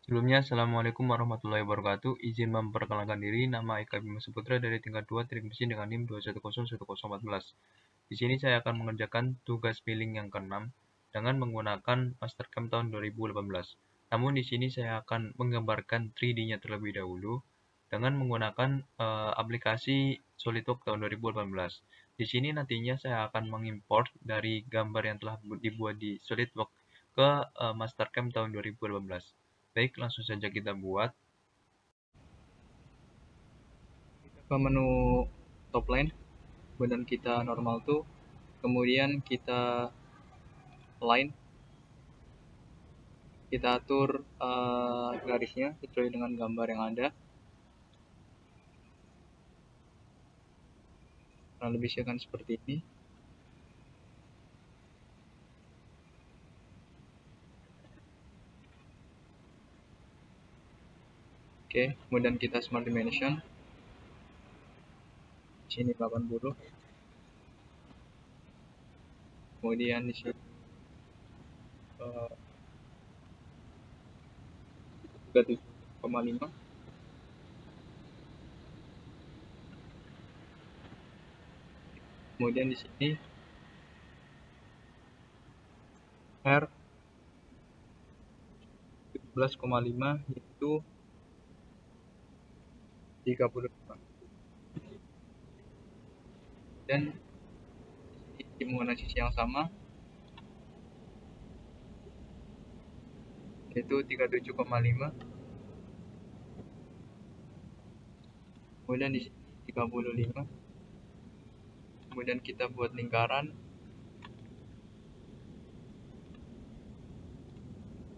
Sebelumnya, Assalamualaikum warahmatullahi wabarakatuh. Izin memperkenalkan diri, nama Eka Bima Saputra dari tingkat 2 Teknik Mesin dengan NIM 2101014. Di sini saya akan mengerjakan tugas billing yang ke-6 dengan menggunakan Mastercam tahun 2018. Namun di sini saya akan menggambarkan 3D-nya terlebih dahulu dengan menggunakan aplikasi SolidWorks tahun 2018. Di sini nantinya saya akan mengimport dari gambar yang telah dibuat di SolidWorks ke Mastercam tahun 2018. Baik, langsung saja kita buat. Ke menu top line, kemudian kita normal tuh, kemudian kita line, kita atur garisnya sesuai dengan gambar yang ada. Kurang lebih akan seperti ini. Oke, kemudian kita smart dimension. Sini 80. Kemudian di sini 37,5. Kemudian di sini R 17,5 yaitu 35. Dan di menggunakan sisi yang sama yaitu 37,5. Kemudian di sini 35. Kemudian kita buat lingkaran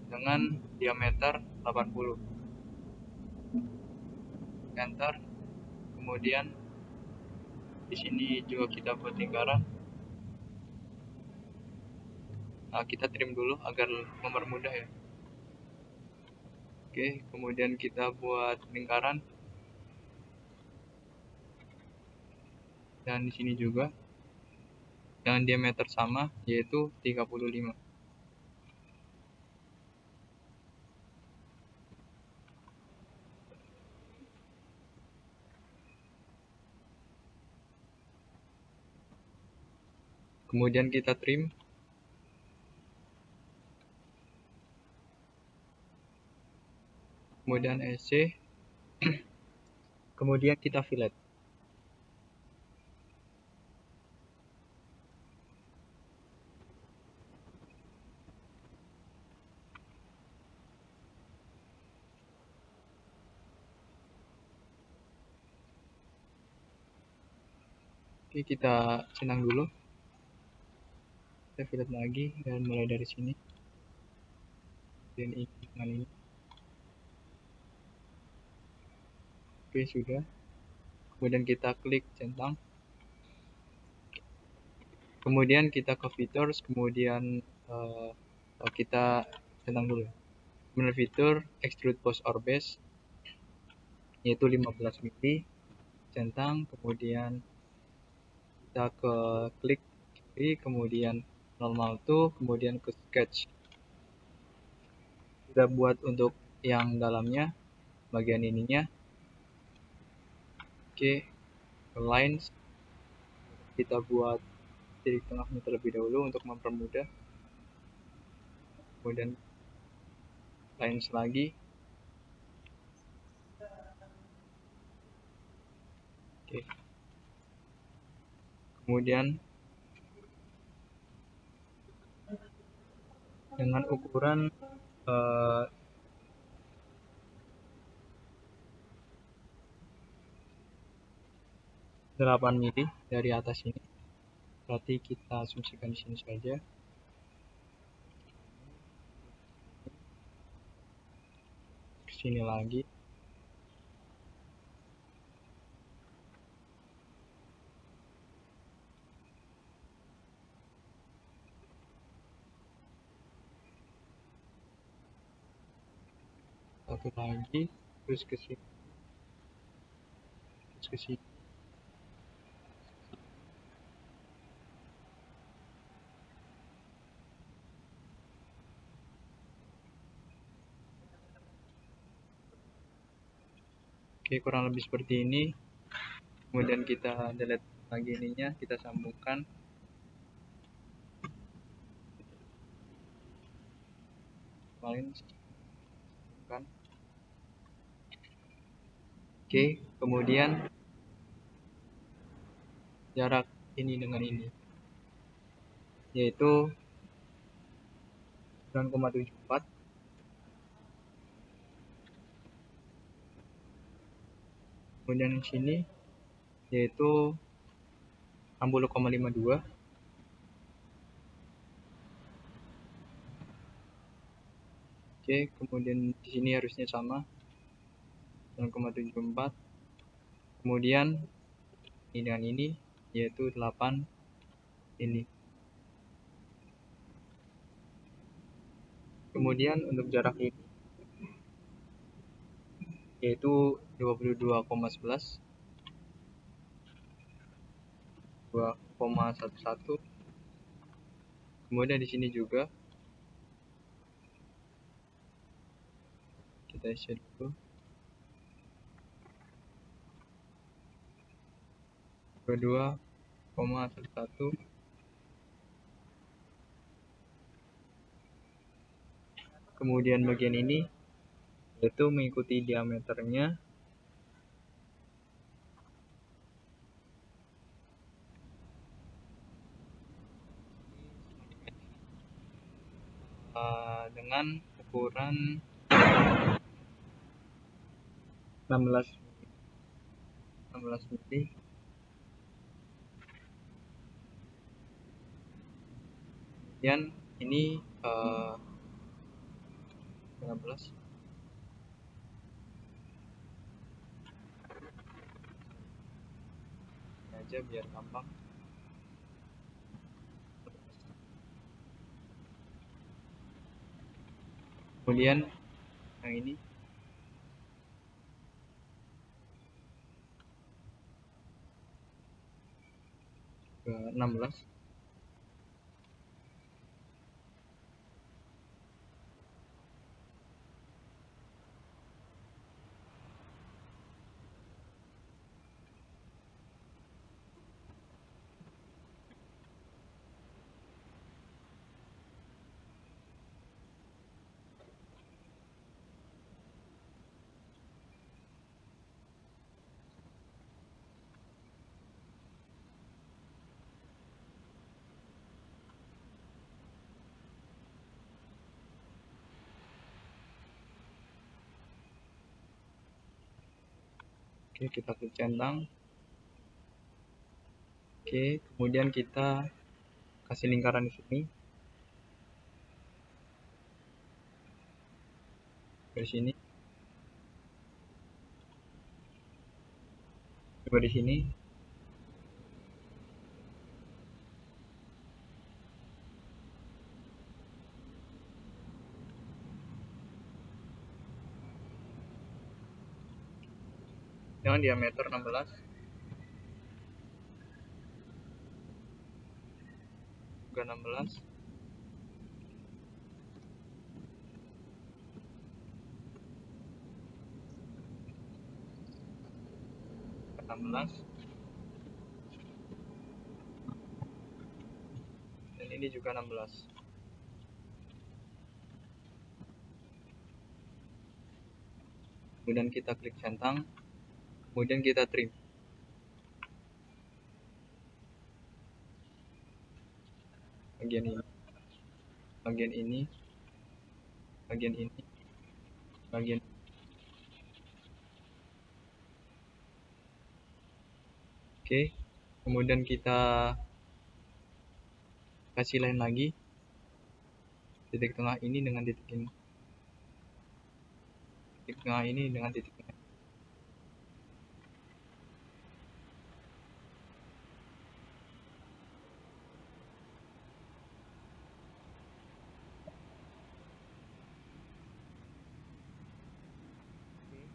dengan diameter 80. Enter. Kemudian di sini juga kita buat lingkaran. Nah, kita trim dulu agar mempermudah ya. Oke, kemudian kita buat lingkaran. Dan di sini juga dengan diameter sama yaitu 35. Kemudian kita trim. Kemudian EC. Kemudian kita fillet. Oke, kita senang dulu. Kita fillet lagi dan mulai dari sini. Dan ini dengan ini. Oke, sudah. Kemudian kita klik centang. Kemudian kita ke features, kemudian kita centang dulu. Kemudian fitur extrude post or base yaitu 15 mili, centang, kemudian kita ke klik kiri, kemudian normal to, kemudian ke sketch. Kita buat untuk yang dalamnya, bagian ininya. Oke, lines kita buat titik tengahnya terlebih dahulu untuk mempermudah. Kemudian lines lagi. Oke. Kemudian dengan ukuran 8 mili dari atas ini. Berarti kita asumsikan di sini saja. Ke sini lagi. Satu lagi, terus ke sini. Terus ke sini. Oke, kurang lebih seperti ini. Kemudian kita delete lagi ininya, kita sambungkan. Kan. Oke, kemudian jarak ini dengan ini, yaitu 9,74. Kemudian di sini yaitu 60,52. Oke, kemudian di sini harusnya sama 9,74. Kemudian ini dengan ini yaitu 8 ini. Kemudian untuk jarak ini yaitu 22,11, 2,11. Kemudian di sini juga kita isi dulu 22,11. Kemudian bagian ini yaitu mengikuti diameternya dengan ukuran 16 mili. Kemudian ini 15 aja biar gampang. Kemudian yang ini ke 16. Oke, kita klik centang. Oke, kemudian kita kasih lingkaran di sini. Dari sini. Coba di sini. Dengan diameter 16. Juga 16. Dan ini juga 16. Kemudian kita klik centang, kemudian kita trim. Bagian ini, bagian ini, bagian ini, bagian ini. Oke, kemudian kita kasih line lagi, titik tengah ini dengan titik ini, titik tengah ini dengan titik ini.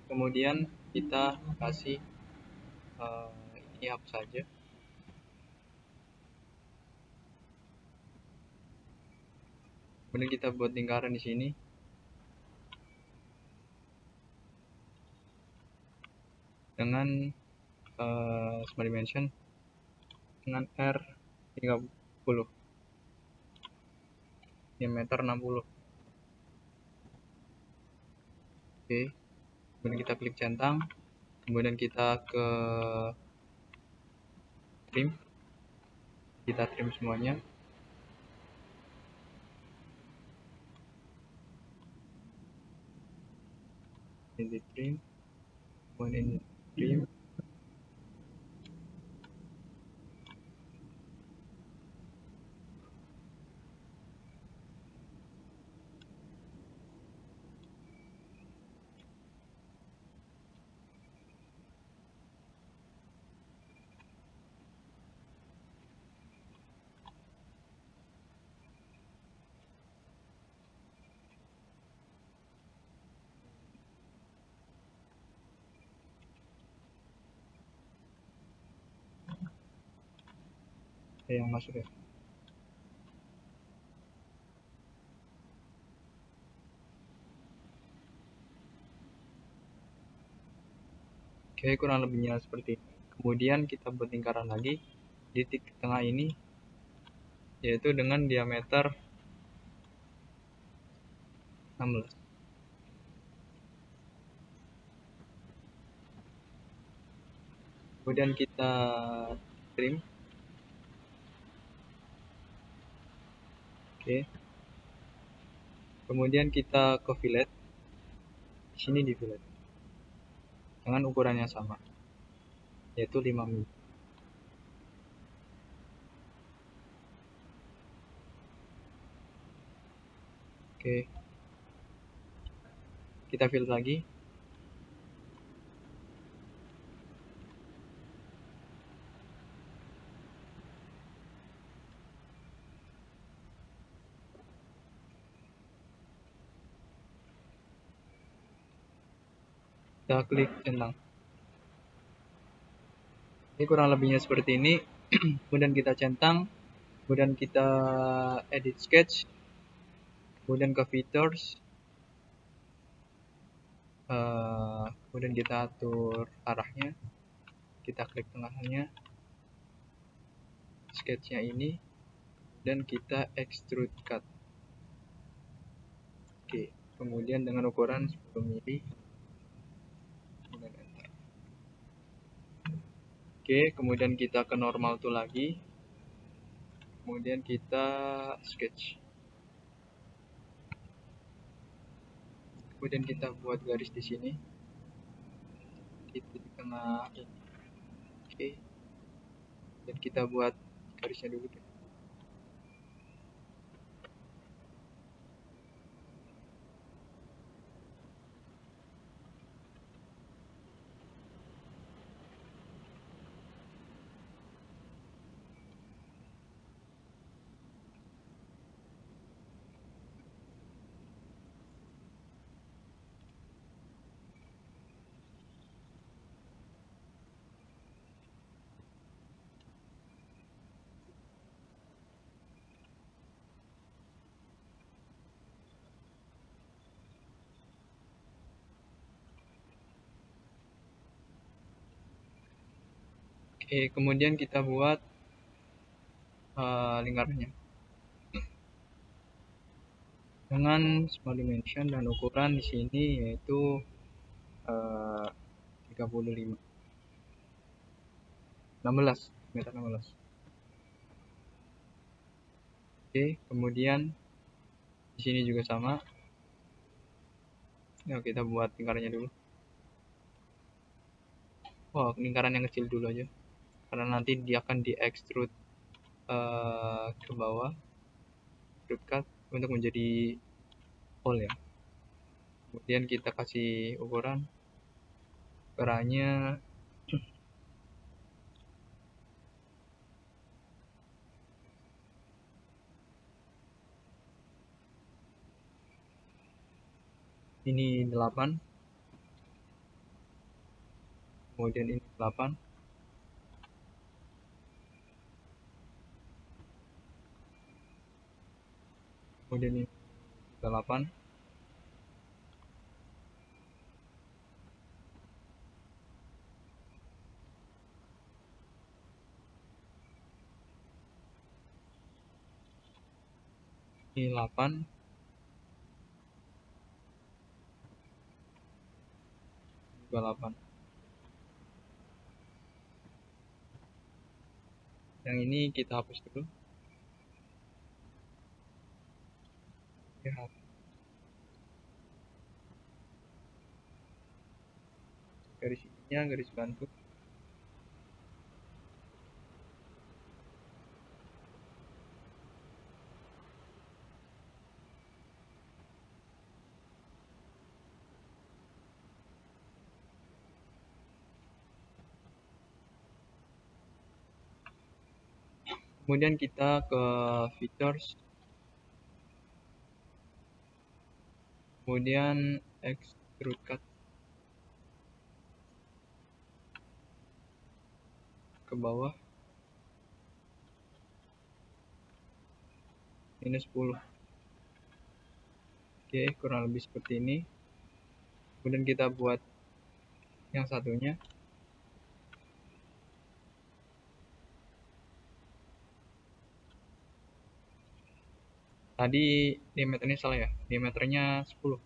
Kemudian kita kasih ini hapus saja. Kemudian kita buat lingkaran di sini. dengan small dimension dengan R30, diameter 60. Oke, kemudian kita klik centang, kemudian kita ke trim, kita trim semuanya. Ini trim, kemudian ini trim. Yang masuk ya. Oke, kurang lebihnya seperti ini. Kemudian kita buat lingkaran lagi di titik tengah ini, yaitu dengan diameter 16. Kemudian kita trim. Oke. Kemudian kita ke fillet. Di sini di fillet. Dengan ukuran yang sama, yaitu 5 mm. Oke. Kita fillet lagi. Kita klik centang. Ini kurang lebihnya seperti ini. Kemudian kita centang, kemudian kita edit sketch, kemudian ke features, kemudian kita atur arahnya, kita klik tengahnya, sketchnya ini, dan kita extrude cut. Oke, kemudian dengan ukuran 10 mm. Oke, kemudian kita ke normal tool lagi, kemudian kita sketch, kemudian kita buat garis di sini di titik tengah ini. Oke, dan kita buat garisnya dulu. Oke, kemudian kita buat lingkarannya dengan small dimension dan ukuran di sini yaitu 35 16 meter 16. Oke, kemudian di sini juga sama. Ya, kita buat lingkarannya dulu. Wah, lingkaran yang kecil dulu aja, karena nanti dia akan di extrude ke bawah, extrude cut untuk menjadi hole ya. Kemudian kita kasih ukuran, ukurannya ini 8, kemudian ini 8, kemudian ini 8, Ini 8, juga 8. Yang ini kita hapus dulu. Lihat. Garis ininya garis bantu. Kemudian kita ke features, kemudian extrude cut ke bawah -10. Oke, kurang lebih seperti ini. Kemudian kita buat yang satunya. Tadi diameternya salah ya, diameternya 10.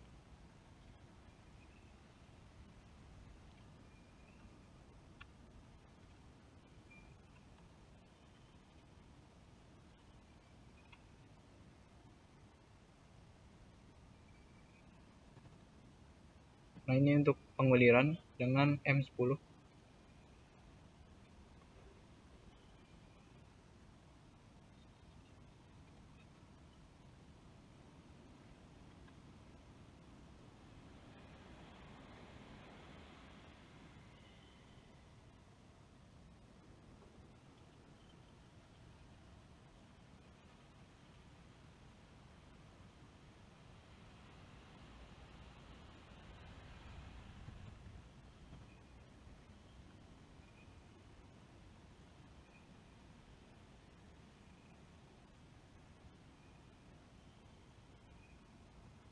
Nah, ini untuk penguliran dengan M10.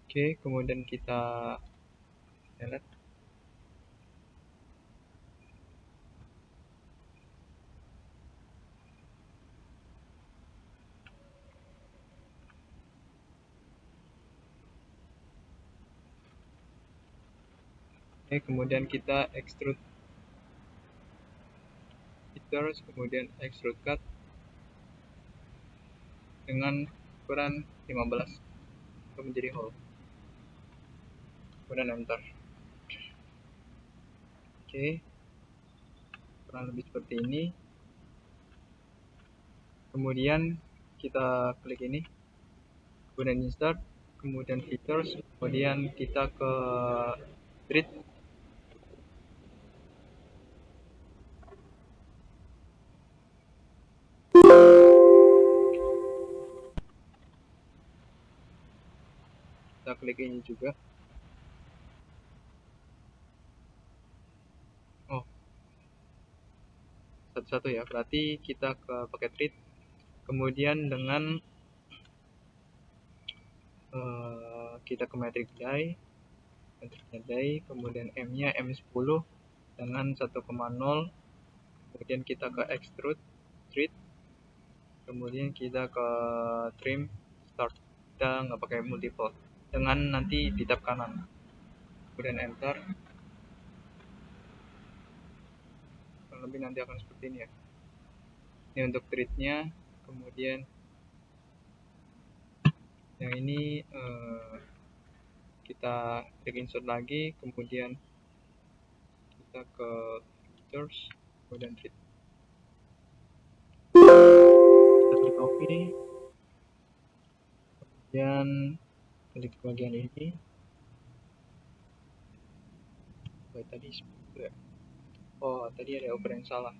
Oke, kemudian kita delete. Oke, kemudian kita extrude features, kemudian extrude cut dengan ukuran 15 untuk menjadi hole. Kemudian enter. Oke, kurang lebih seperti ini. Kemudian kita klik ini, kemudian insert, kemudian features, kemudian kita ke treat. Kita klik ini juga. Oh, satu-satu ya, berarti kita ke pakai treat, kemudian dengan kita ke metric die, kemudian M-nya M10 dengan 1,0, kemudian kita ke extrude, treat, kemudian kita ke trim, start. Kita nggak pakai multiple, dengan nanti di tab kanan, kemudian enter. Kurang lebih nanti akan seperti ini ya. Ini untuk treatnya, kemudian yang ini kita klik insert lagi, kemudian kita ke features, kemudian treat. Kita klik OK, kemudian klik bagian ini. Tadi 10 ya. Oh, tadi ada ukuran yang salah,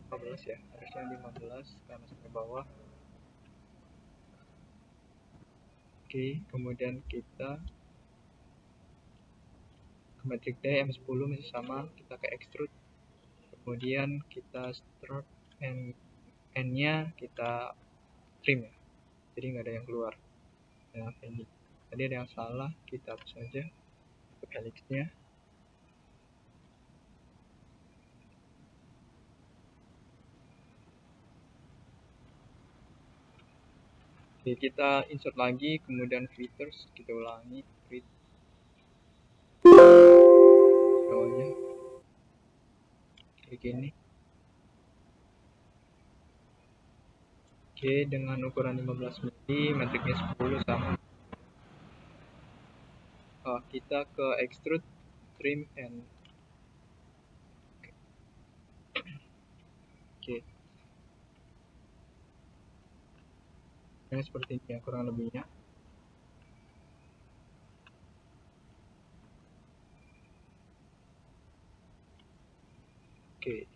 15 ya, harusnya 15 karena sampai bawah. Oke, kemudian kita ke metric die M10 masih sama, kita ke extrude, kemudian kita start, N-nya kita trim ya, jadi nggak ada yang keluar. Nah, ini tadi ada yang salah, kita hapus saja untuk helixnya. Oke, kita insert lagi, kemudian features kita ulangi, create bawahnya, klik ini. Oke, dengan ukuran 15 mili, metriknya 10 sama. Kita ke extrude, trim, and oke. Ini seperti ini ya, kurang lebihnya. Oke.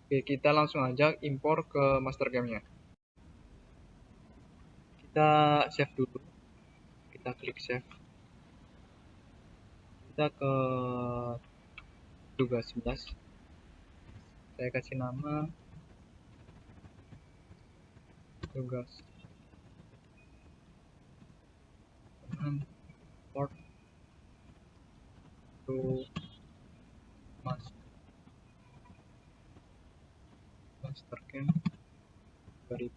Oke, kita langsung aja impor ke Mastercam-nya. Kita save dulu. Kita klik save. Kita ke tugas 11. Saya kasih nama tugas import to Mastercam 2015.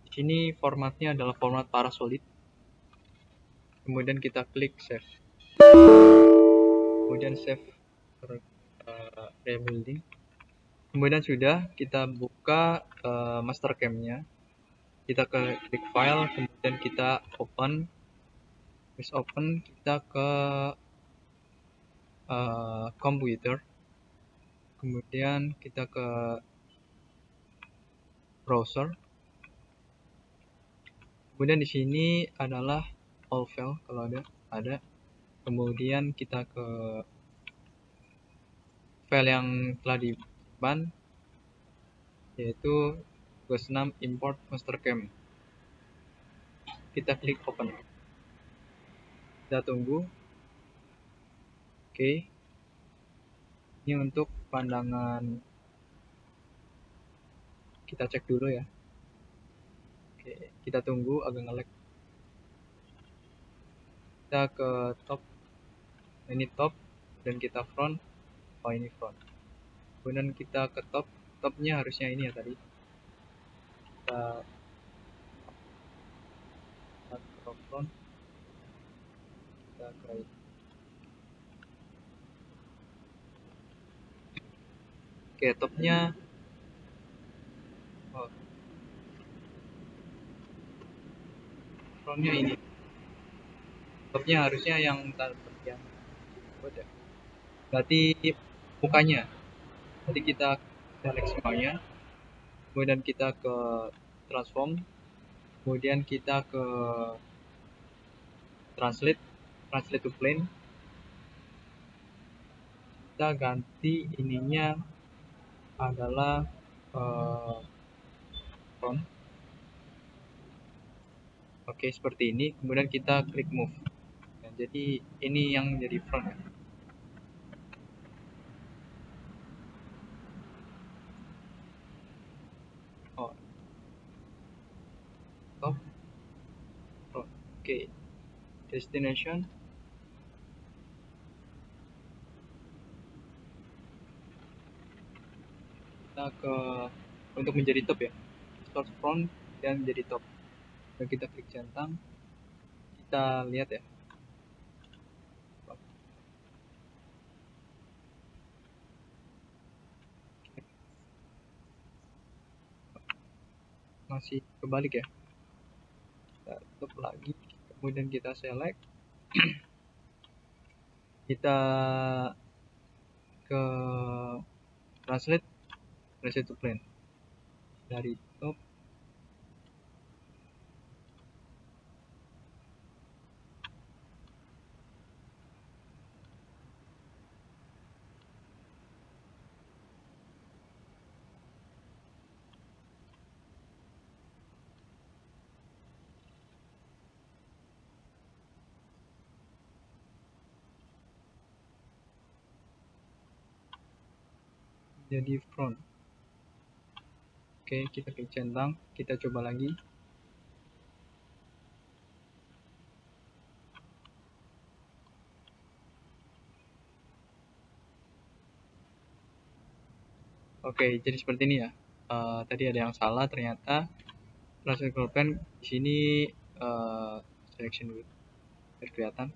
Di sini formatnya adalah format Parasolid. Kemudian kita klik save. Kemudian save rebuilding. Kemudian sudah kita buka Mastercam-nya. Kita ke klik file, kemudian kita open. Habis open, kita ke komputer. Kemudian kita ke browser. Kemudian di sini adalah all file kalau ada. Kemudian kita ke file yang telah disimpan, yaitu tugas 6 import Mastercam. Kita klik open. Kita tunggu. Oke. Ini untuk pandangan, kita cek dulu ya. Oke, kita tunggu agak nge-lag. Kita ke top. Ini top dan kita front. Oh, ini front. Kemudian kita ke top. Topnya harusnya ini ya tadi. Kita ke front. Kita ke oke, topnya frontnya ini. Topnya harusnya yang bagian ya. Berarti mukanya. Jadi kita select semuanya. Kemudian kita ke transform. Kemudian kita ke translate to plane. Kita ganti ininya adalah front. Oke, seperti ini. Kemudian kita klik move. Nah, jadi ini yang jadi front ya. Oh, top, front. Oke, destination. Kita ke untuk menjadi top ya. Start front dan menjadi top. Dan kita klik centang. Kita lihat ya. Masih kebalik ya. Kita tutup lagi. Kemudian kita select. Kita ke translate to plane. Dari top jadi front. Oke, kita klik centang, kita coba lagi. Oke, jadi seperti ini ya. tadi ada yang salah, ternyata transfer pen di sini selection dulu biar kelihatan.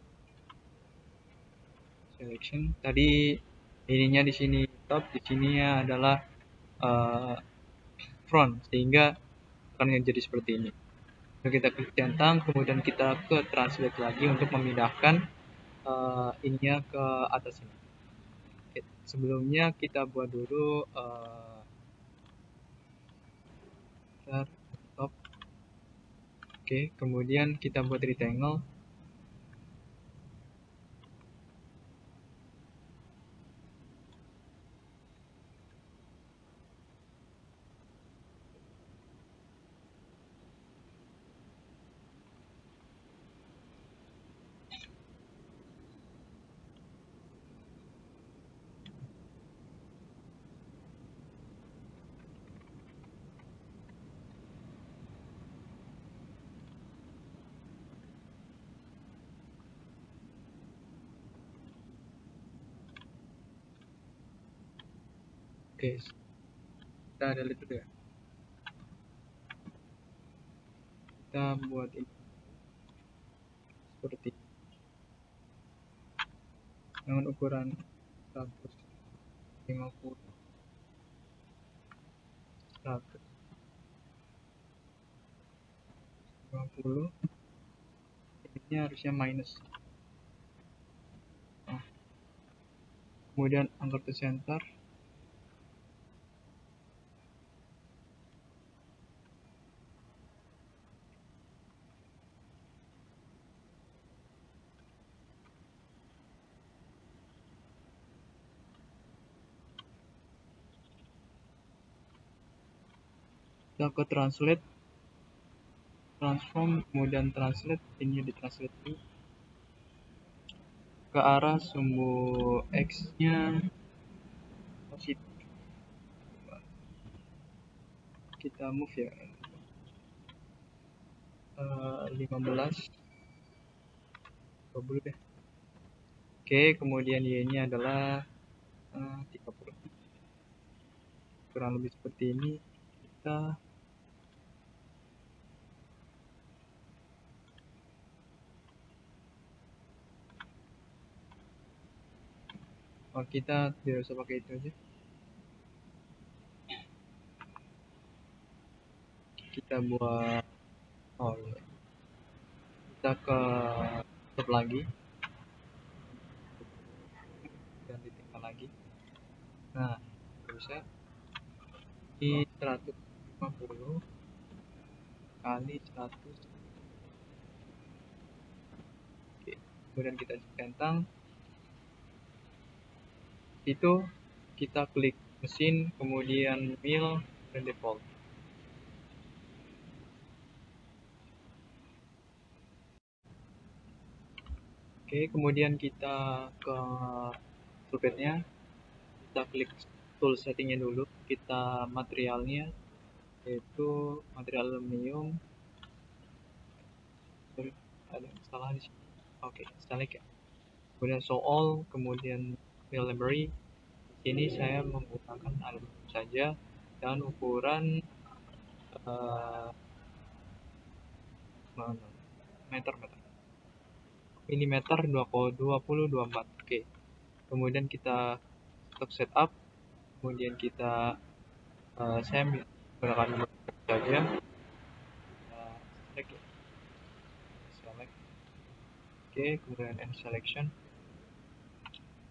Selection tadi ininya di sini top, di sininya adalah front, sehingga akan jadi seperti ini. Lalu kita klik centang, kemudian kita ke translate lagi untuk memindahkan ininya ke atas ini. Oke, sebelumnya kita buat dulu top. Oke, kemudian kita buat rectangle. Oke, kita delete dulu ya. Kita buat ini seperti dengan ukuran 150, 150. Ini harusnya minus. Kemudian anchor to center. Kita ke translate, transform, kemudian translate, ini ditranslate dulu ke arah sumbu X nya positif. Kita move ya 15, 20 deh. Oke, kemudian Y nya adalah 30, kurang lebih seperti ini. Kita tidak usah pakai itu aja, kita buat kita ke top lagi dan ditinggal lagi. Nah, bisa di 150 kali 100. Oke, kemudian kita centang, itu kita klik mesin, kemudian mill dan default. Oke, kemudian kita ke toolpad-nya, kita klik tool settingnya dulu, kita materialnya yaitu material aluminium. Sorry, ada salah di sini. Oke, select ya. Kemudian show all, kemudian mill library. Di sini saya menggunakan aluminium saja dan ukuran meter milimeter 2024. Oke, kemudian kita untuk setup, kemudian kita saya menggunakan saja select. Oke, kemudian end selection,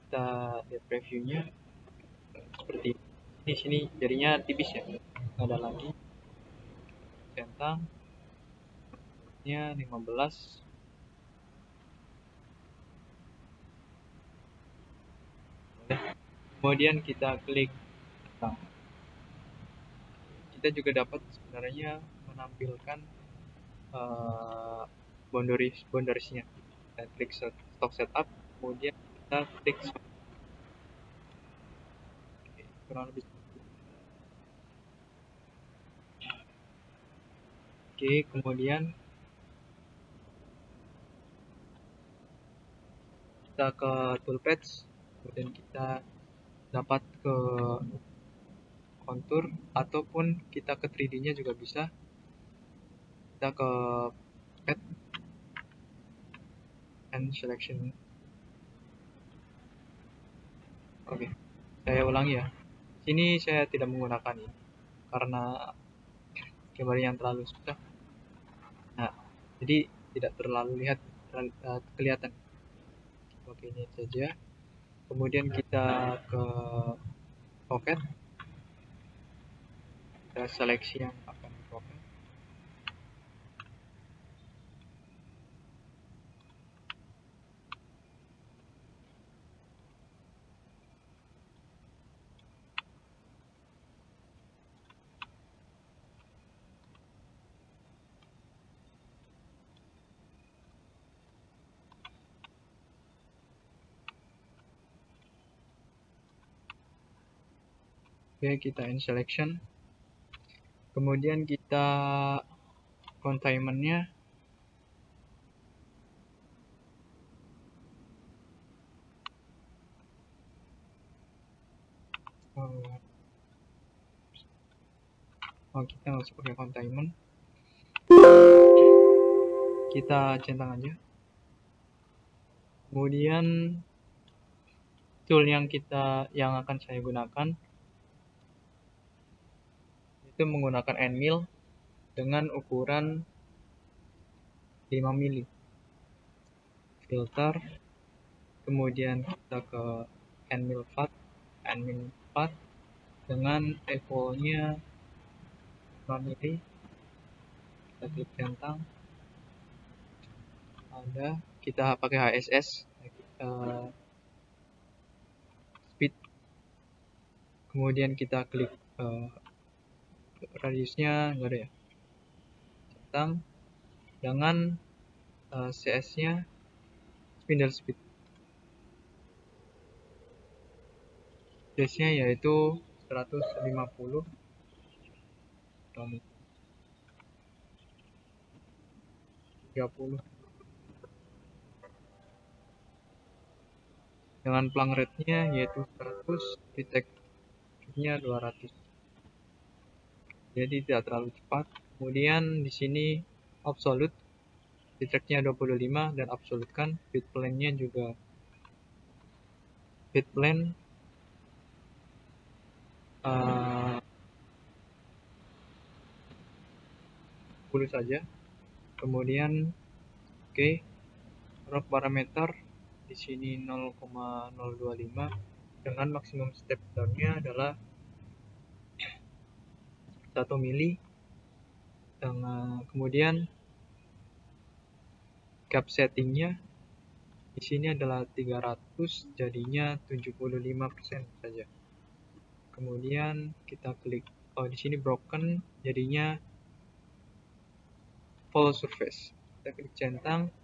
kita lihat previewnya seperti ini. Di sini jadinya tipis ya, nggak ada lagi. Centang nya 15. Kemudian kita klik nah, kita juga dapat sebenarnya menampilkan boundariesnya. Kita klik stock setup, kemudian kita klik kurang lebih. Oke, kemudian kita ke toolpath, kemudian kita dapat ke kontur, ataupun kita ke 3D nya juga bisa. Kita ke Add and Selection. Oke, saya ulangi ya. Sini saya tidak menggunakan ini karena gambar yang terlalu susah. Nah, jadi tidak terlalu kelihatan. Oke, ini saja. Kemudian kita ke Pocket, kita seleksi yang akan di Pocket. Oke, kita in selection. Kemudian kita containment-nya kita nggak usah pakai containment, kita centang aja. Kemudian tool yang akan saya gunakan itu menggunakan endmill dengan ukuran 5 mili. Filter, kemudian kita ke endmill path dengan equal-nya 5 mili. Kita klik centang. Kita pakai HSS, speed. Kemudian kita klik radiusnya nggak ada ya, centang dengan CS-nya spindle speed. CS-nya yaitu 150 km 30. Dengan plang rate-nya yaitu 100, detect-nya 200. Jadi tidak terlalu cepat. Kemudian di sini absolute, detect-nya 25 dan absolute kan. Bit plan-nya juga bit plan 10 saja. Kemudian rock parameter di sini 0,025 dengan maksimum step down-nya adalah 1 mili. Kemudian gap setting-nya di sini adalah 300, jadinya 75% saja. Kemudian kita klik di sini broken, jadinya full surface. Kita klik centang.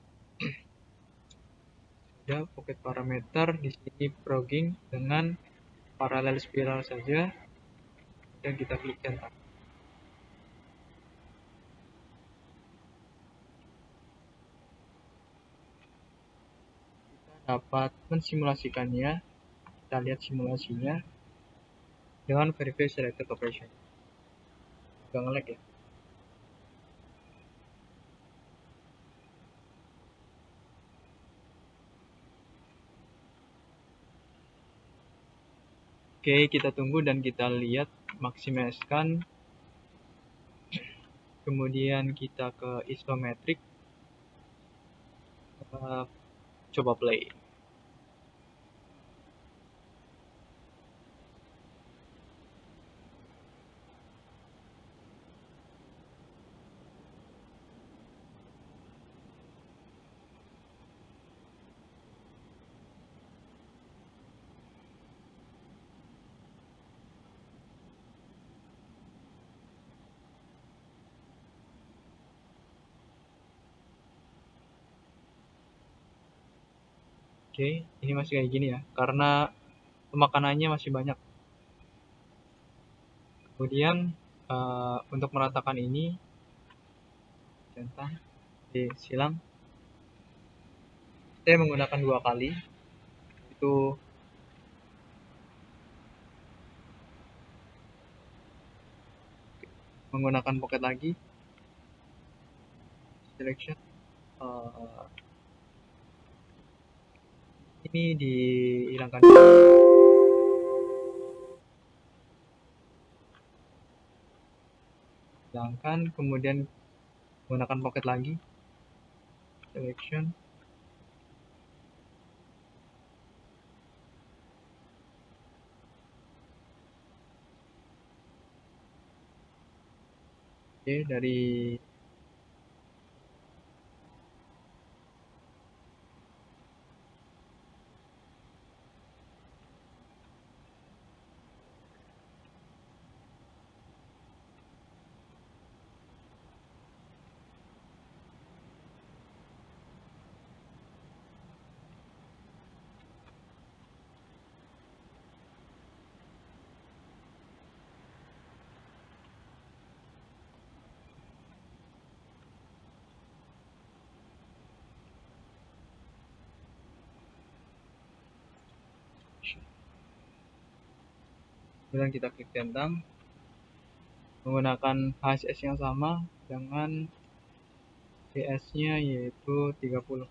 Sudah, pocket parameter di sini progging dengan parallel spiral saja. Dan kita klik centang. Dapat mensimulasikannya. Kita lihat simulasinya dengan verify selected operation. Agak nge-lag ya. Oke, kita tunggu dan kita lihat maksimiskan. Kemudian kita ke isometric. Coba play. Oke, ini masih kayak gini ya, karena pemakanannya masih banyak. Kemudian untuk meratakan ini, centang, silang. Saya menggunakan 2 kali, itu menggunakan pocket lagi, selection, ini dihilangkan, kemudian menggunakan pocket lagi, selection, oke, dari kemudian kita klik centang menggunakan HSS yang sama dengan CS-nya yaitu 30.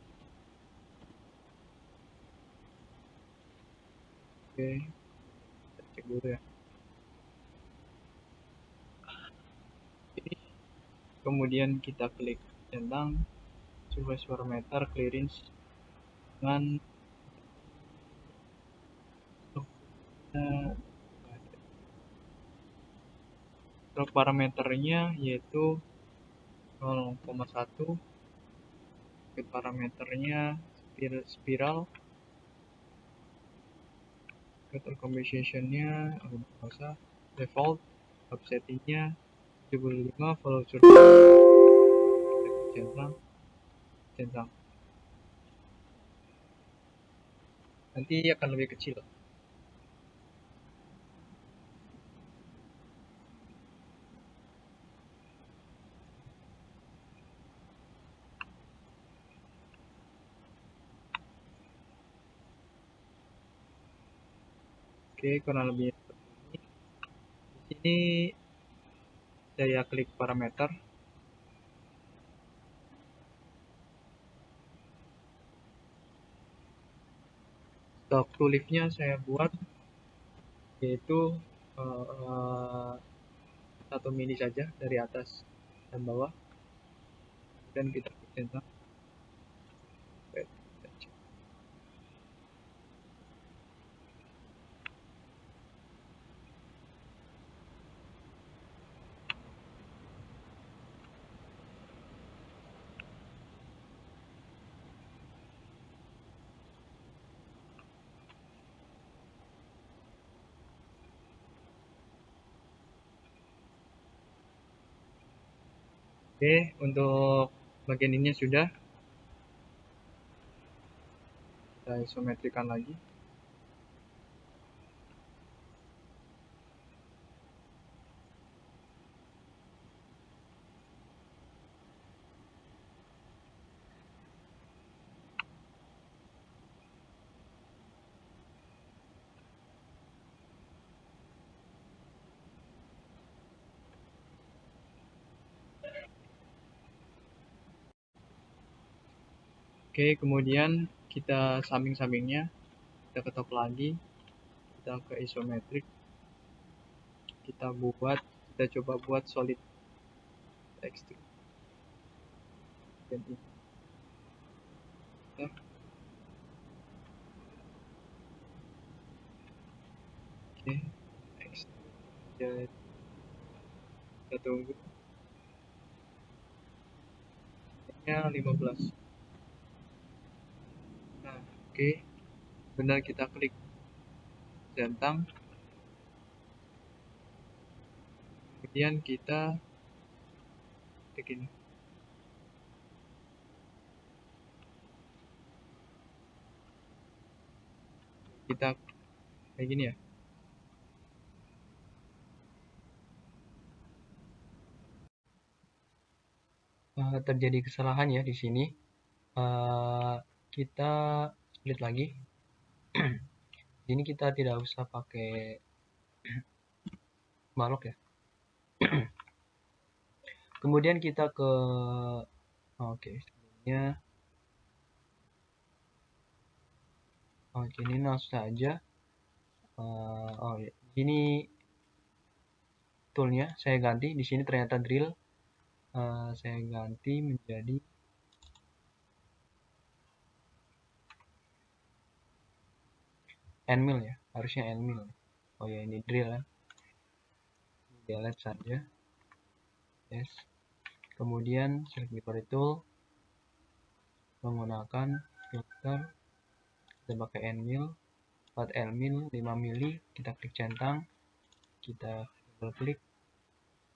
Oke, kita cek dulu ya. Kemudian kita klik centang surface parameter clearance dengan stroke parameternya yaitu 0,1, speed parameternya spiral, total compensation-nya default, offsettingnya 75, follow surface centang nanti akan lebih kecil. Oke, kurang lebih seperti ini. Di sini saya klik parameter. Stroke to lift-nya saya buat yaitu 1 mili saja dari atas dan bawah. Dan kita klik centang. Oke, untuk bagian ini sudah. Kita isometrikan lagi. Oke, kemudian kita samping-sampingnya, kita ketok lagi, kita ke isometrik, kita coba buat solid text. Oke, next. Kita tunggu. Ini 15. Nah, oke. Benar, kita klik centang. Kemudian kita klik ini. Kita kayak gini ya. Terjadi kesalahan ya di sini. Kita split lagi. Ini kita tidak usah pakai balok ya. Kemudian kita ke sebelumnya ini langsung saja. Ini toolnya saya ganti. Di sini ternyata drill. Saya ganti menjadi end mill ya, harusnya end mill. Oh ya, ini drill ya. Delete saja. Yes. Kemudian select library tool, menggunakan filter, kita pakai end mill, part end mill 5 mili, kita klik centang, kita double klik,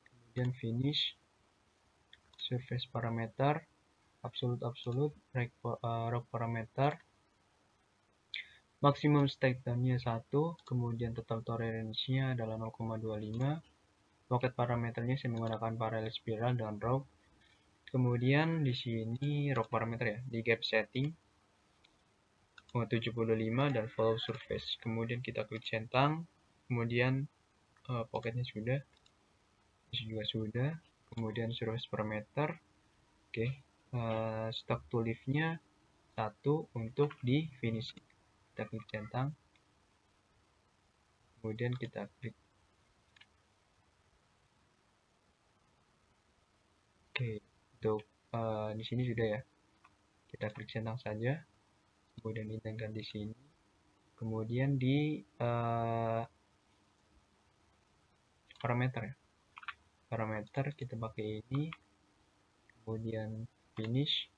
kemudian finish, surface parameter, absolute rock parameter, maksimum stake down-nya 1, kemudian total tolerance-nya adalah 0,25, pocket parameternya saya menggunakan parallel spiral dan rock. Kemudian di sini rock parameter ya, di gap setting 75 dan follow surface. Kemudian kita klik centang, kemudian pocketnya sudah, ini juga sudah. Kemudian surface parameter, stock to lift-nya 1 untuk di finish. Kita klik centang, kemudian kita klik untuk di sini sudah ya, kita klik centang saja, kemudian ditempelkan di sini, kemudian di parameter kita pakai ini, kemudian finish,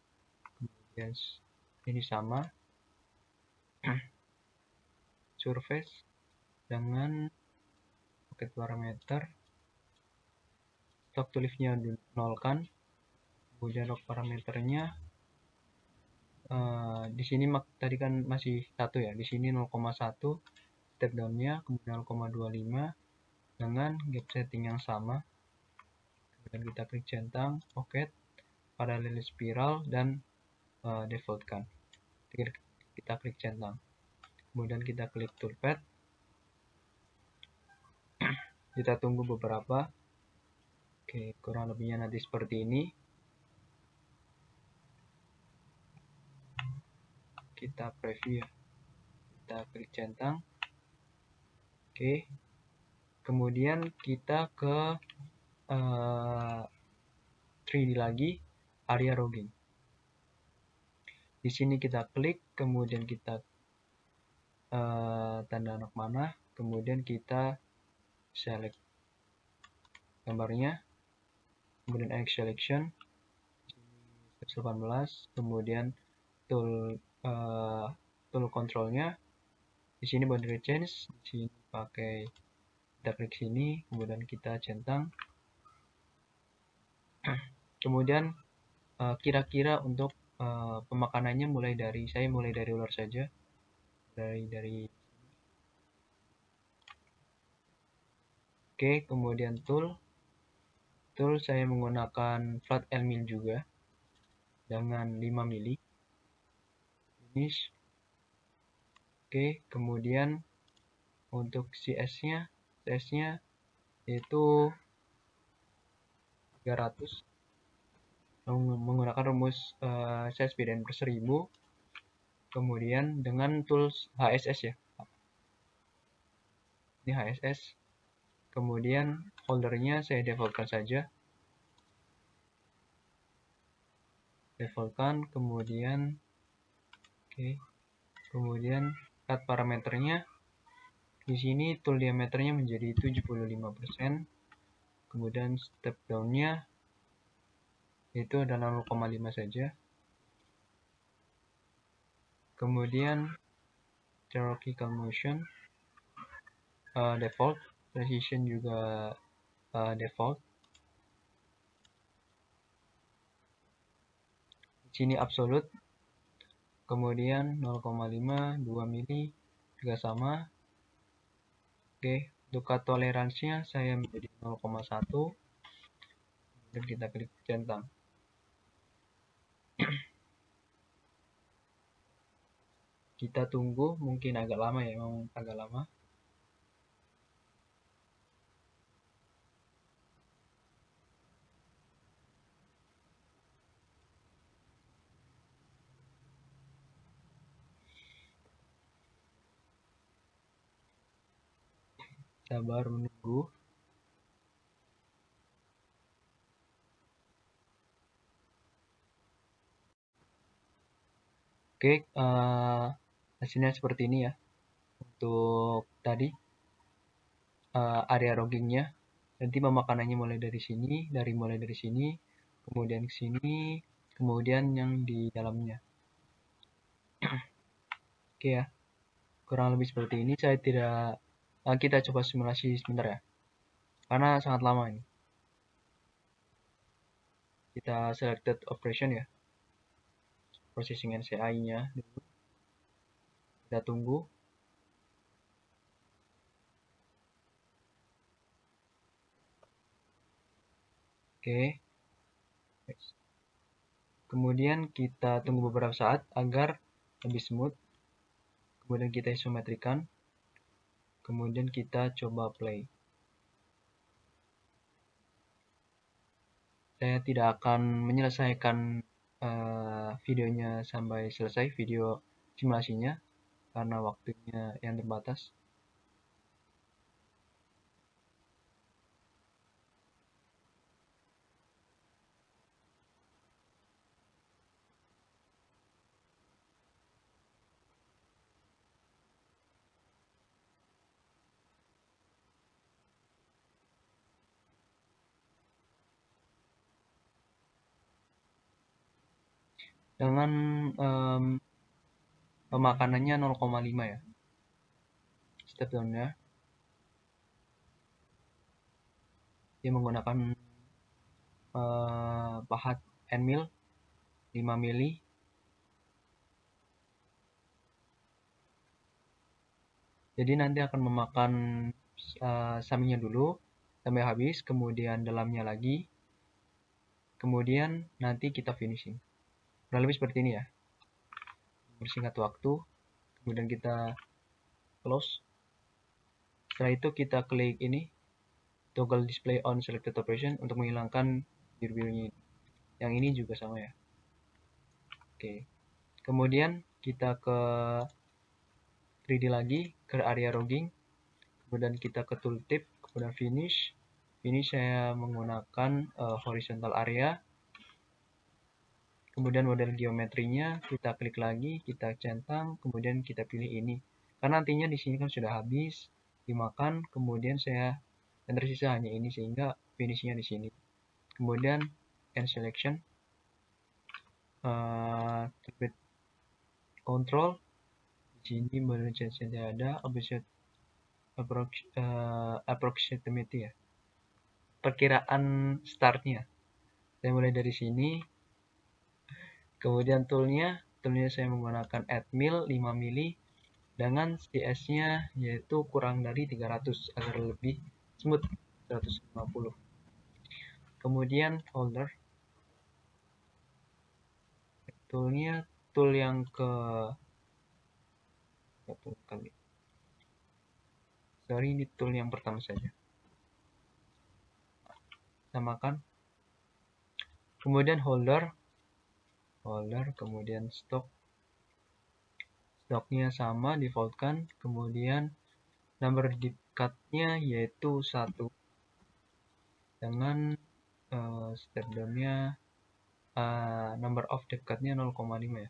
kemudian ini sama surface dengan pocket parameter, stock to lift-nya nolkan, kemudian rock parameternya di sini tadi kan masih 1 ya, di sini 0,1, step down-nya kemudian 0,25 dengan gap setting yang sama. Kemudian kita klik centang, pocket, parallel spiral dan defaultkan. Kita klik centang. Kemudian kita klik toolpath. Kita tunggu beberapa. Kurang lebihnya nanti seperti ini. Kita preview ya. Kita klik centang. Kemudian kita ke 3D lagi, area logging. Di sini kita klik, kemudian kita tanda anak mana, kemudian kita select gambarnya, kemudian X selection 18, kemudian tool controlnya di sini boundary change, di sini pakai, kita klik sini, kemudian kita centang, kemudian kira-kira untuk pemakanannya saya mulai dari ular saja, dari kemudian tool saya menggunakan flat end mill juga dengan 5 mili, finish. Kemudian untuk CS-nya itu 300 menggunakan rumus size bidang per 1000, kemudian dengan tools HSS ya, ini HSS, kemudian foldernya saya defaultkan saja, kemudian kemudian cut parameternya di sini tool diameternya menjadi 75%, kemudian step down-nya itu adalah 0,5 saja, kemudian hierarchical motion default, precision juga default. Di sini absolute, kemudian 0,5, 2 mili juga sama. Untuk cut toleransinya saya menjadi 0,1, dan kita klik centang. Kita tunggu, mungkin agak lama ya, memang agak lama. Sabar menunggu. Oke, hasilnya seperti ini ya. Untuk tadi area loggingnya, nanti pemakanannya mulai dari sini, kemudian ke sini, kemudian yang di dalamnya. Oke ya, kurang lebih seperti ini. Saya tidak, kita coba simulasi sebentar ya, karena sangat lama ini. Kita selected operation ya, processing NCI-nya dulu. Kita tunggu. Oke. Kemudian kita tunggu beberapa saat agar lebih smooth. Kemudian kita isometrikan. Kemudian kita coba play. Saya tidak akan menyelesaikan videonya sampai selesai, video simulasinya, karena waktunya yang terbatas. Dengan pemakanannya 0,5 ya, step down-nya. Dia menggunakan pahat N-mill 5 mili. Jadi nanti akan memakan sampingnya dulu sampai habis, kemudian dalamnya lagi, kemudian nanti kita finishing. Kurang lebih seperti ini ya. Bersingkat waktu, kemudian kita close. Setelah itu kita klik ini, toggle display on selected operation untuk menghilangkan biru-birunya. Yang ini juga sama ya. Oke. Kemudian kita ke 3D lagi, ke area logging. Kemudian kita ke tooltip, kemudian finish. Ini saya menggunakan horizontal area. Kemudian model geometrinya kita klik lagi, kita centang, kemudian kita pilih ini. Karena nantinya di sini kan sudah habis dimakan, kemudian saya yang tersisa hanya ini sehingga finishnya di sini. Kemudian end selection, control. Di sini model tidak ada, approximity ya. Perkiraan startnya. Saya mulai dari sini. Kemudian toolnya saya menggunakan add mill 5 mili dengan CS-nya yaitu kurang dari 300 agar lebih smooth 150. Kemudian folder toolnya tool yang ke ini tool yang pertama saja, samakan. Kemudian holder, kemudian stoknya sama, defaultkan. Kemudian number cut-nya yaitu 1 dengan step down-nya number of deep cut-nya 0,5 ya.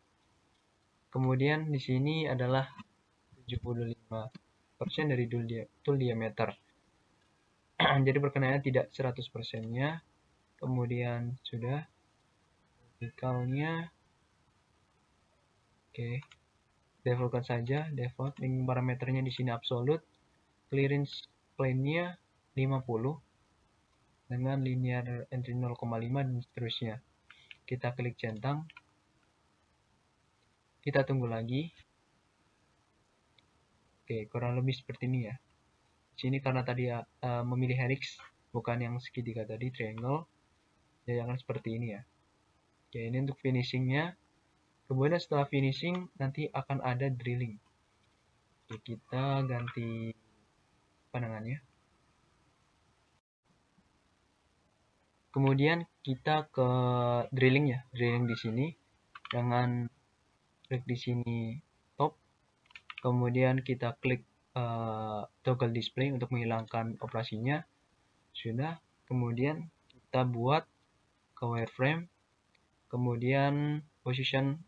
Kemudian di sini adalah 75% dari tool diameter. Jadi perkenaannya tidak 100%-nya. Kemudian sudah vertikalnya. Oke. Defaultkan saja, default. Link parameternya di sini absolute. Clearance plane-nya 50 dengan linear entry 0,5 dan seterusnya. Kita klik centang. Kita tunggu lagi. Oke, kurang lebih seperti ini ya. Di sini karena tadi memilih helix bukan yang segitiga tadi, triangle, jadi akan seperti ini ya. Oke, ini untuk finishingnya. Kemudian setelah finishing nanti akan ada drilling. Oke, kita ganti pandangannya. Kemudian kita ke drilling ya, drilling di sini dengan klik di sini top. Kemudian kita klik toggle display untuk menghilangkan operasinya. Sudah. Kemudian kita buat ke wireframe, kemudian position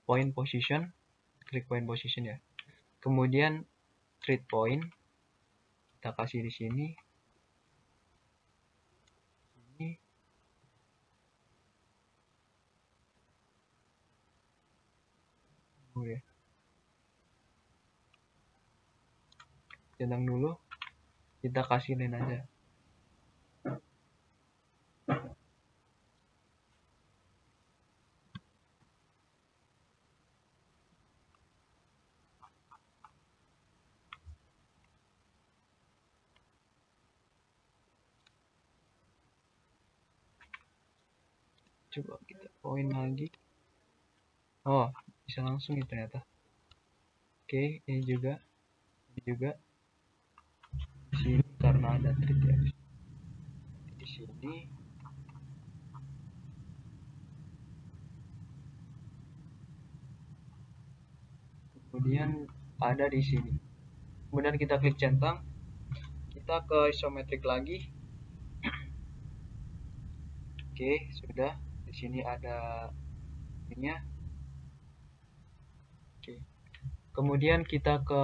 point position, klik point position ya. Kemudian create point kita kasih di sini. Ya. Centang dulu, kita kasih line aja. Coba kita point lagi. Oh, bisa langsung ya ternyata. Oke, ini juga di sini karena ada thread ya. Di sini kemudian ada di sini. Kemudian kita klik centang, kita ke isometrik lagi. Oke, sudah. Di sini ada ininya. Oke. Kemudian kita ke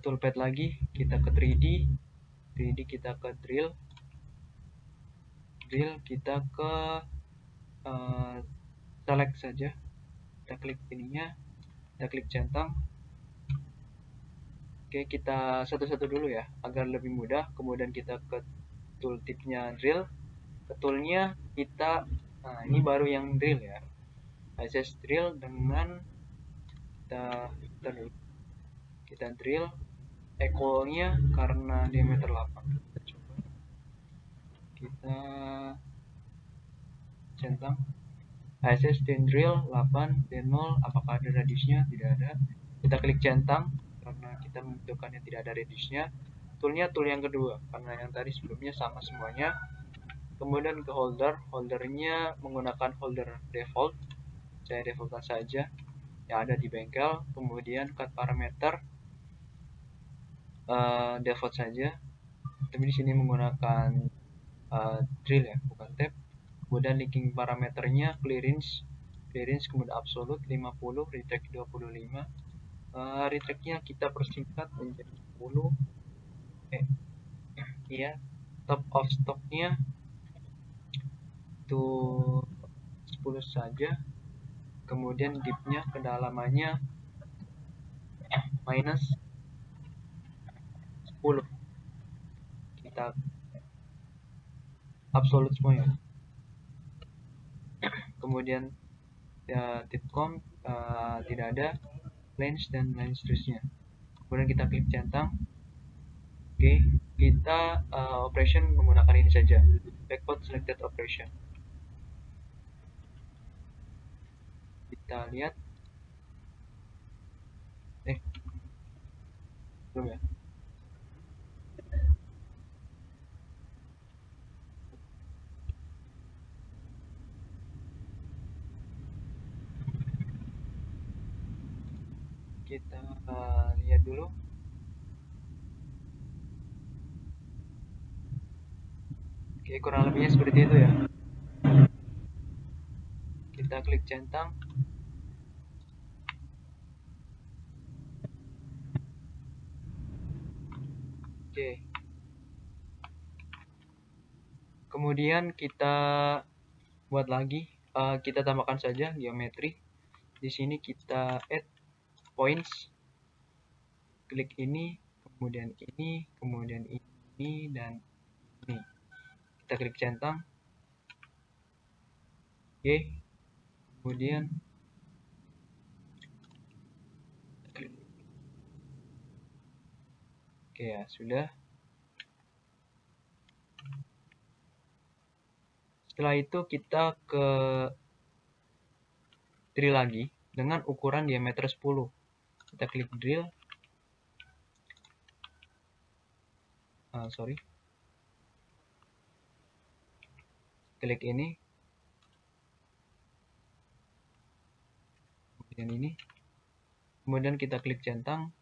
toolpad lagi, kita ke 3D. 3D kita ke drill. Drill kita ke select saja. Kita klik ininya, kita klik centang. Oke, kita satu-satu dulu ya, agar lebih mudah. Kemudian kita ke tooltipnya drill. Ke toolnya kita, nah ini baru yang drill ya. Access drill dengan kita drill equalnya karena diameter 8. Kita centang access dan drill 8 dan 0, apakah ada radiusnya? Tidak ada. Kita klik centang karena kita membutuhkannya tidak ada radiusnya. Toolnya tool yang kedua karena yang tadi sebelumnya sama semuanya. Kemudian ke holdernya menggunakan holder default, saya defaultkan saja yang ada di bengkel. Kemudian cut parameter default saja, tapi di sini menggunakan drill ya, bukan tab. Kemudian linking parameternya clearance kemudian absolute 50, retract 25. Retractnya kita persingkat menjadi 10. Iya, top of stocknya itu 10 saja. Kemudian dipnya kedalamannya minus 10. Kita absolute semua ya. Kemudian tipcom tidak ada, lens dan lain seterusnya. Kemudian kita klik centang. Oke, kita operation menggunakan ini saja, backward selected operation. Kita lihat, belum ya? Kita lihat dulu. Oke, kurang lebihnya seperti itu ya. Kita klik centang. Oke. Kemudian kita buat lagi, kita tambahkan saja geometri. Di sini kita add points. Klik ini, kemudian ini, kemudian ini dan ini. Kita klik centang. Oke. Kemudian klik. Oke ya, sudah. Setelah itu kita ke drill lagi dengan ukuran diameter 10. Kita klik drill. Klik ini. Kemudian ini. Kemudian kita klik centang.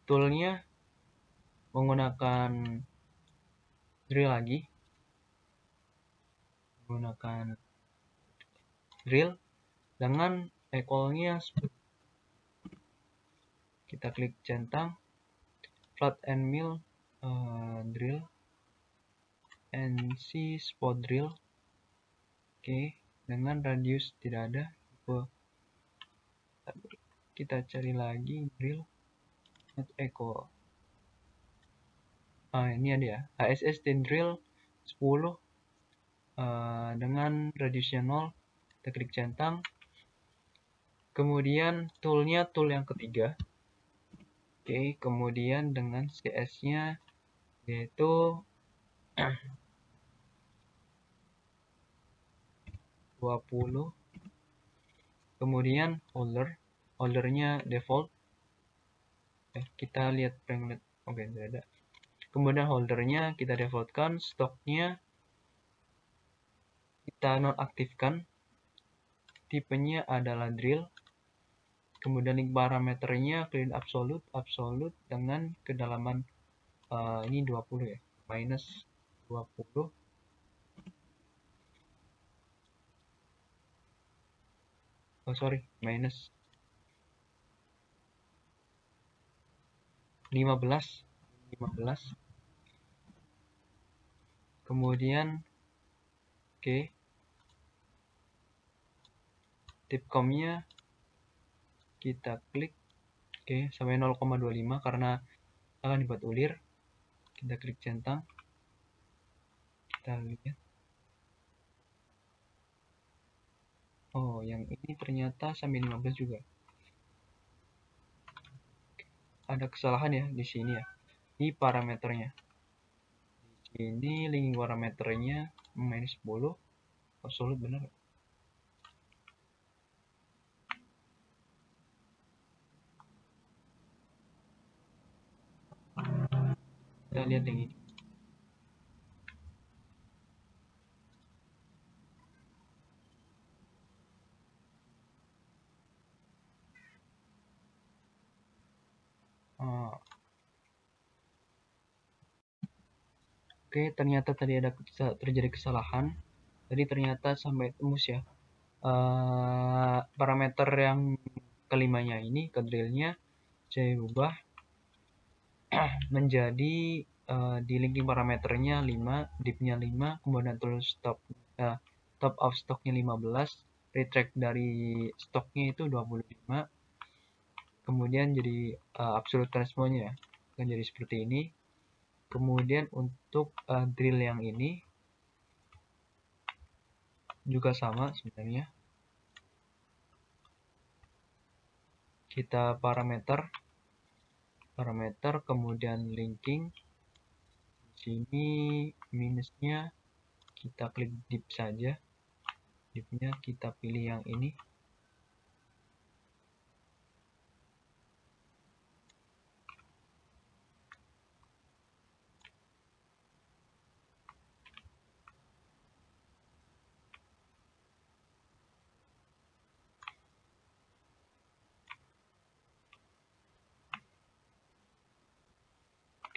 Toolnya menggunakan drill lagi. Menggunakan drill dengan equalnya 10. Kita klik centang. Flat and mill drill. NC spot drill. Oke, dengan radius tidak ada. Kita cari lagi drill not equal. Ini ada ya, HSS drill 10 dengan radiusnya 0. Kita klik centang. Kemudian toolnya tool yang ketiga. Oke, kemudian dengan CS-nya yaitu 20. Kemudian holdernya default. Kita lihat penglet. Oke, tidak ada. Kemudian holdernya kita defaultkan, stoknya kita nonaktifkan, tipenya adalah drill. Kemudian link parameternya clean absolute dengan kedalaman ini 20 ya, minus 20. Minus 15. Kemudian oke. Tipcomnya kita klik sampai 0,25 karena akan dibuat ulir. Kita klik centang. Kita lihat. Oh, yang ini ternyata sampai 15 juga. Ada kesalahan ya di sini ya. Di parameternya. Di sini link parameternya minus 10. Absolute benar. Kita lihat yang ini. Oke, ternyata tadi ada terjadi kesalahan. Tadi ternyata sampai tembus ya. Parameter yang kelimanya ini, ke drillnya saya ubah menjadi di linking parameternya 5, dipnya 5, kemudian terus top of stoknya 15, retract dari stoknya itu 25, kemudian jadi absolute transformnya akan jadi seperti ini. Kemudian untuk drill yang ini juga sama sebenarnya. Kita parameter kemudian linking. Di sini minusnya kita klik div saja. Divnya kita pilih yang ini.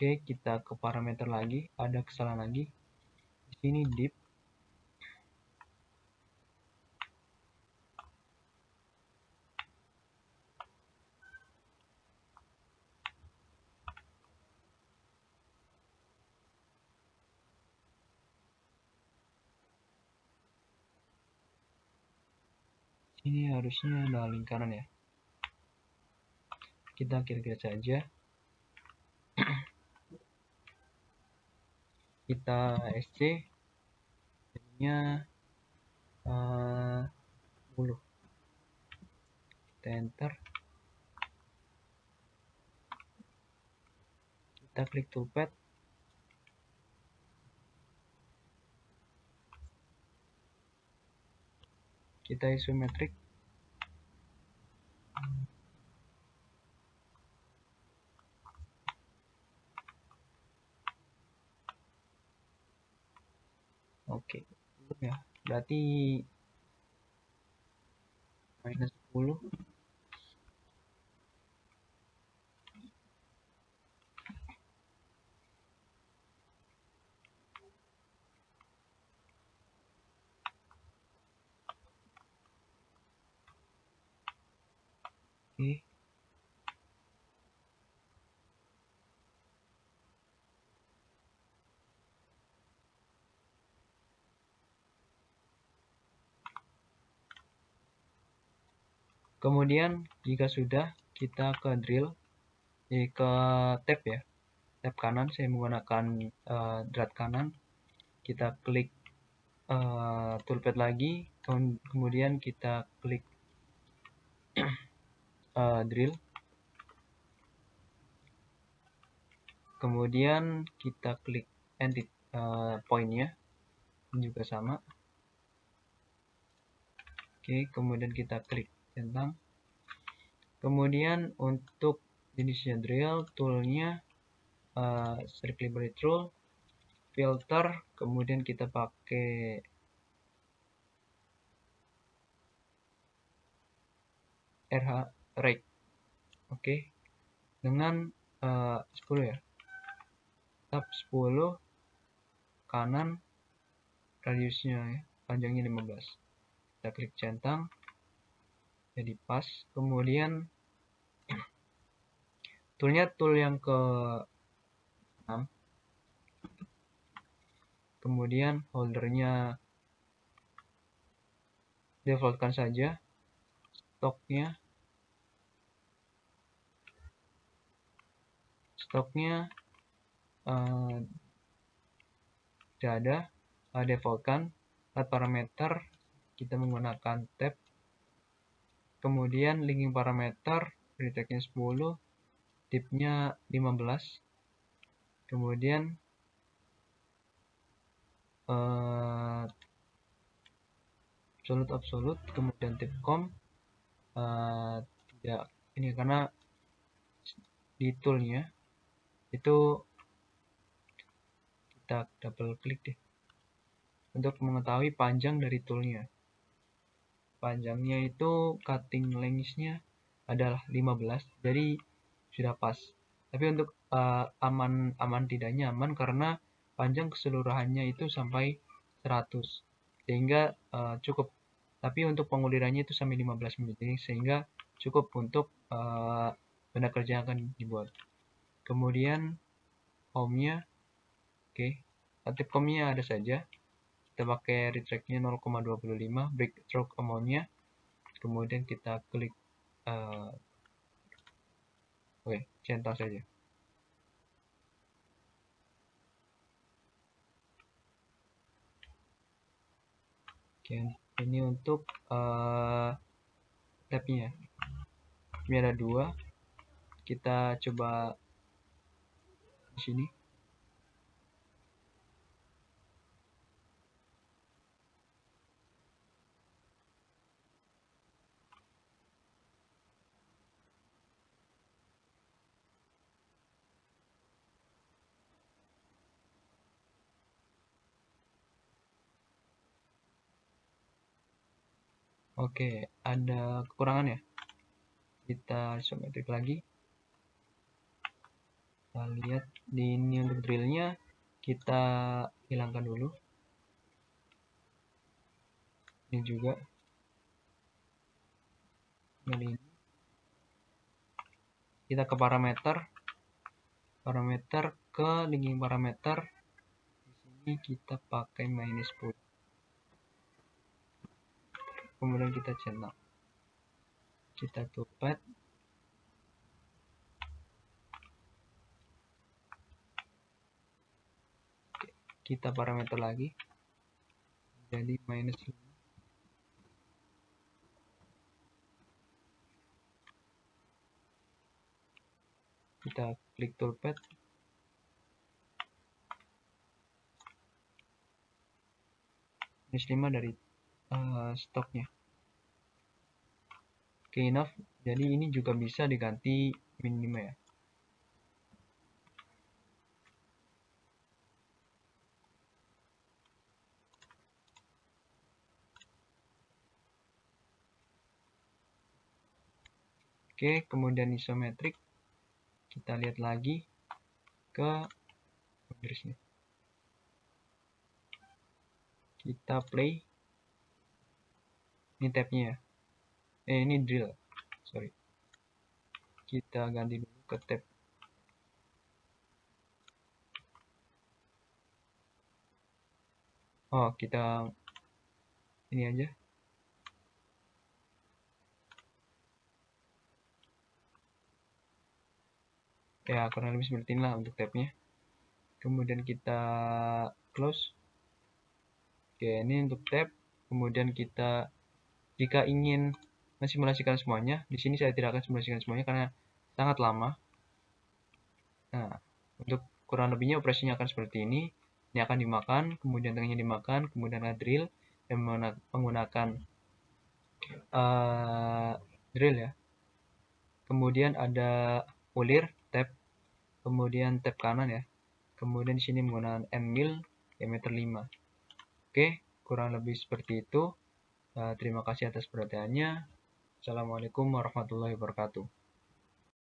Oke, kita ke parameter lagi, ada kesalahan lagi. Di sini div. Ini harusnya ada lingkaran ya. Kita kira-kira saja. Kita SC jadinya 10. Kita enter. Kita klik toolpad. Kita isometric. Oke, belum ya. Berarti minus 10. Oke. Kemudian jika sudah, kita ke drill, ke tab ya, tab kanan. Saya menggunakan drat kanan. Kita klik toolpad lagi, kemudian kita klik drill, kemudian kita klik end pointnya juga sama. Oke, kemudian kita klik centang. Kemudian untuk jenisnya drill, toolnya circle blade tool, filter, kemudian kita pakai RH rake. Oke, dengan 10 ya, tab 10 kanan, radiusnya ya, panjangnya 15. Kita klik centang, jadi pas. Kemudian toolnya tool yang ke 6. Kemudian holdernya defaultkan saja, stoknya tidak ada, defaultkan. Add parameter, kita menggunakan tab. Kemudian linking parameter, retake-nya 10, tipnya 15. Kemudian absolute, kemudian tip com tidak ini karena di toolnya itu kita double klik deh untuk mengetahui panjang dari toolnya. Panjangnya itu cutting length-nya adalah 15, jadi sudah pas. Tapi untuk aman tidaknya aman karena panjang keseluruhannya itu sampai 100, sehingga cukup. Tapi untuk pengulirannya itu sampai 15 menit, sehingga cukup untuk benda kerja yang akan dibuat. Kemudian home-nya, oke, tip com-nya ada saja. Kita pakai retract-nya 0,25, break stroke amount-nya. Kemudian kita klik centang saja. Oke, ini untuk tab-nya. Ini ada 2. Kita coba di sini. Oke, ada kekurangan ya. Kita isometrik lagi. Kita lihat di ini untuk drillnya kita hilangkan dulu. Ini juga. Ini. Kita ke parameter ke linking parameter. Di sini kita pakai minus 10. Kemudian kita centang. Kita toolpad. Kita parameter lagi. Jadi minus 5. Kita klik toolpad. Minus 5 dari stoknya. Oke, enough. Jadi ini juga bisa diganti min 5 ya. Oke, kemudian isometrik. Kita lihat lagi ke garisnya. Kita play. Ini tabnya ya. Ini drill. Sorry. Kita ganti dulu ke tab. Oh, kita ini aja. Ya, kurang lebih seperti inilah untuk tabnya. Kemudian kita close. Oke, ini untuk tab. Kemudian kita, jika ingin mensimulasikan semuanya, di sini saya tidak akan simulasikan semuanya karena sangat lama. Nah, untuk kurang lebihnya operasinya akan seperti ini. Ini akan dimakan, kemudian tengahnya dimakan, kemudian ada drill yang menggunakan drill ya. Kemudian ada pulir tab, kemudian tab kanan ya. Kemudian di sini menggunakan M-mill diameter 5. Oke, kurang lebih seperti itu. Terima kasih atas perhatiannya. Assalamualaikum warahmatullahi wabarakatuh.